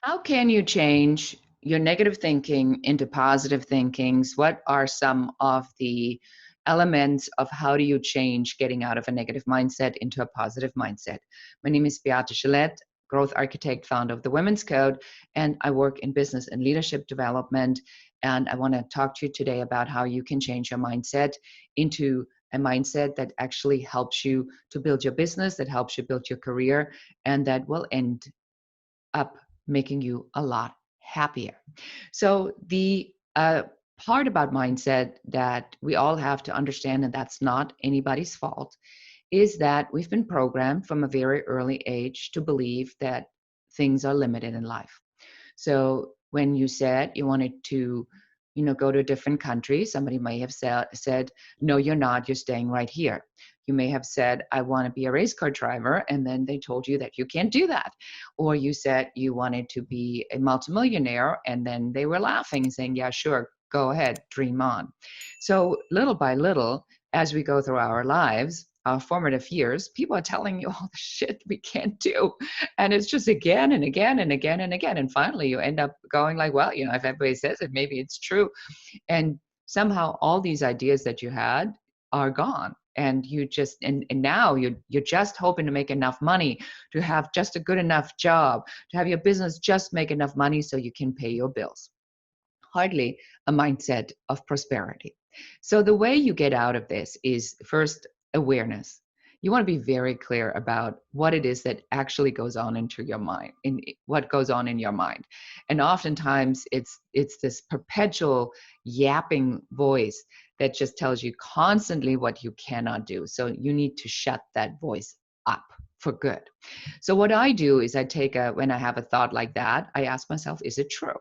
How can you change your negative thinking into positive thinkings? What are some of the elements of how do you change getting out of a negative mindset into a positive mindset? My name is Beate Gillette, growth architect, founder of the Women's Code, and I work in business and leadership development. And I want to talk to you today about how you can change your mindset into a mindset that actually helps you to build your business, that helps you build your career, and that will end up making you a lot happier. So, the part about mindset that we all have to understand, and that's not anybody's fault, is that we've been programmed from a very early age to believe that things are limited in life. So when you said you wanted to, go to a different country, somebody may have said, no, you're not, you're staying right here. You may have said, I want to be a race car driver, and then they told you that you can't do that. Or you said you wanted to be a multimillionaire, and then they were laughing, saying, yeah, sure, go ahead, dream on. So little by little, as we go through our lives, our formative years, people are telling you all the shit we can't do. And it's just again and again and again and again. And finally, you end up going like, well, if everybody says it, maybe it's true. And somehow all these ideas that you had are gone. And you just and now you're just hoping to make enough money, to have just a good enough job, to have your business just make enough money so you can pay your bills. Hardly a mindset of prosperity. So the way you get out of this is first awareness. You want to be very clear about what it is that actually goes on into your mind, in what goes on in your mind. And oftentimes it's this perpetual yapping voice that just tells you constantly what you cannot do. So you need to shut that voice up for good. So what I do is when I have a thought like that, I ask myself, is it true?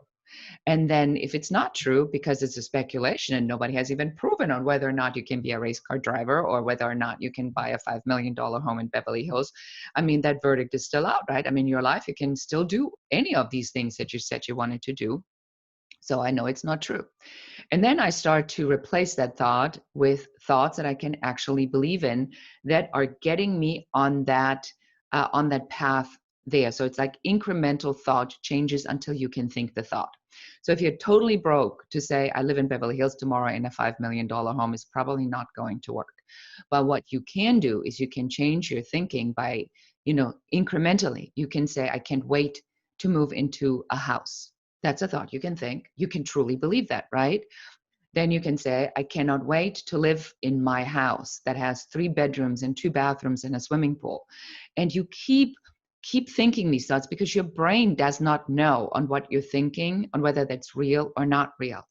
And then if it's not true, because it's a speculation and nobody has even proven on whether or not you can be a race car driver or whether or not you can buy a $5 million home in Beverly Hills, I mean, that verdict is still out, right? I mean, your life, you can still do any of these things that you said you wanted to do. So I know it's not true. And then I start to replace that thought with thoughts that I can actually believe in that are getting me on that path there. So it's like incremental thought changes until you can think the thought. So if you're totally broke, to say I live in Beverly Hills tomorrow in a $5 million home is probably not going to work. But what you can do is you can change your thinking by, incrementally. You can say I can't wait to move into a house. That's a thought you can think. You can truly believe that, right? Then you can say, I cannot wait to live in my house that has 3 bedrooms and 2 bathrooms and a swimming pool. And you keep thinking these thoughts because your brain does not know on what you're thinking, on whether that's real or not real.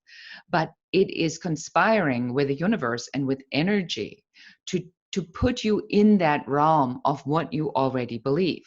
But it is conspiring with the universe and with energy to put you in that realm of what you already believe.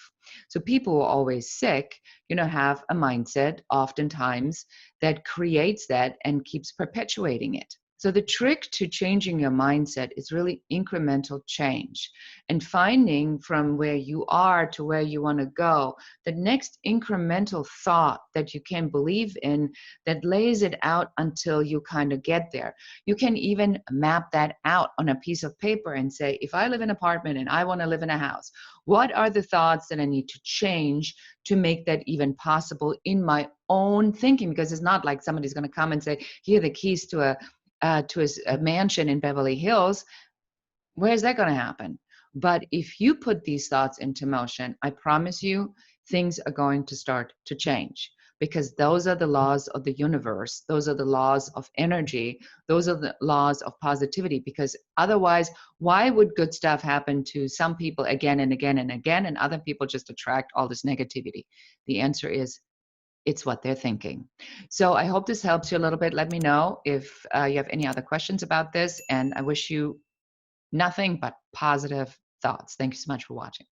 So people who are always sick, have a mindset oftentimes that creates that and keeps perpetuating it. So the trick to changing your mindset is really incremental change and finding from where you are to where you want to go, the next incremental thought that you can believe in that lays it out until you kind of get there. You can even map that out on a piece of paper and say, if I live in an apartment and I want to live in a house, what are the thoughts that I need to change to make that even possible in my own thinking? Because it's not like somebody's going to come and say, here are the keys to a mansion in Beverly Hills. Where's that going to happen? But if you put these thoughts into motion, I promise you, things are going to start to change because those are the laws of the universe. Those are the laws of energy. Those are the laws of positivity. Because otherwise, why would good stuff happen to some people again and again and again, and other people just attract all this negativity? The answer is it's what they're thinking. So I hope this helps you a little bit. Let me know if you have any other questions about this. And I wish you nothing but positive thoughts. Thank you so much for watching.